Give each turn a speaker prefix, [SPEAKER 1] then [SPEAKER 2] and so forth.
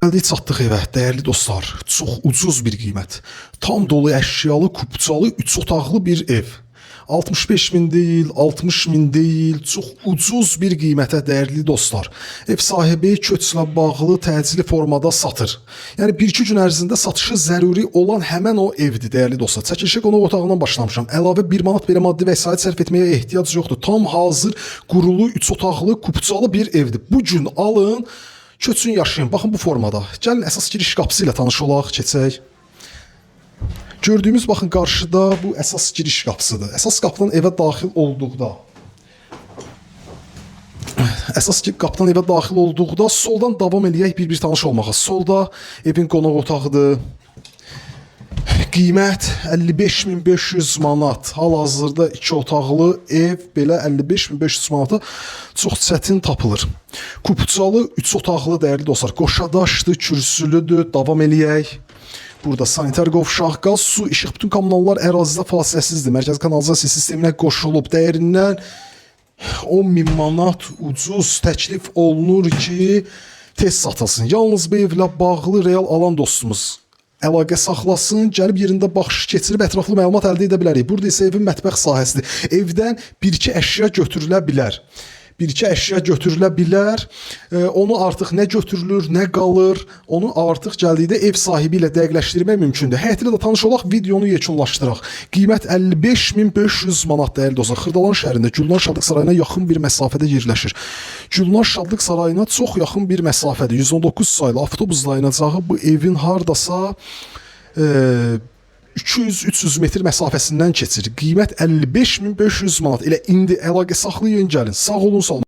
[SPEAKER 1] Gəldik çatdıq evə, dəyərli dostlar. Çox ucuz bir qiymət. Tam dolu əşyalı, kupçalı, 3 otaqlı bir ev. 65 min deyil, 60 min deyil, çox ucuz bir qiymətə dəyərli dostlar. Ev sahibi köçlə bağlı təcili formada satır. Yəni 1-2 gün ərzində satışı zəruri olan həmən o evdir dəyərli dostlar. Çəkilişə qonaq otağından başlamışam. Əlavə 1 manat belə maddi vəsait sərf etməyə ehtiyac yoxdur. Tam hazır, qurulu, 3 otaqlı, kupçalı bir evdir. Bu gün alın, köçün yaşayın. Baxın bu formada. Gəlin əsas giriş qapısı ilə tanış olaq, keçək. Gördüyümüz baxın qarşıda bu əsas giriş qapısıdır. Əsas qapıdan evə daxil olduqda soldan davam eləyək bir tanış olmağa. Solda evin qonaq otağıdır. Qiymət 55.500 manat. Hal-hazırda 2 otaqlı ev belə 55.500 manata çox çətin tapılır. Kupçalı 3 otaqlı dəyərli dostlar. Qoşadaşdır, kürsülüdür. Davam eləyək. Burada sanitar qovşaq, qaz, su, işıq, bütün kommunallar ərazidə fasiləsizdir. Mərkəzi kanalizasiya sisteminə qoşulub. Dəyərindən 10.000 manat ucuz təklif olunur ki, tez satılsın. Yalnız bu evlə bağlı real alan dostumuz əlaqə saxlasın, gəlib yerində baxış keçirib ətraflı məlumat əldə edə bilərik. Burada isə evin mətbəx sahəsidir. Evdən 1-2 əşya götürülə bilər. 1-2 əşya götürülə bilər. Onu artıq nə götürülür, nə qalır, onu artıq gəldikdə ev sahibi ilə dəqiqləşdirmək mümkündür. Həyəti ilə də tanış olaq, videonu yekunlaşdıraq. Qiymət 55.500 manat dəyərli dostlar. Xırdalan şəhərində Gülnar Şadlıq Sarayına yaxın bir məsafədə yerləşir. Gülnar Şadlıq Sarayına çox yaxın bir məsafədir. 119 saylı avtobus dayanacağı bu evin hardasa 200-300 metr məsafəsindən keçir. Qiymət 55.500 manat. Elə indi əlaqə saxlayın, gəlin. Sağ olun, sağ olun.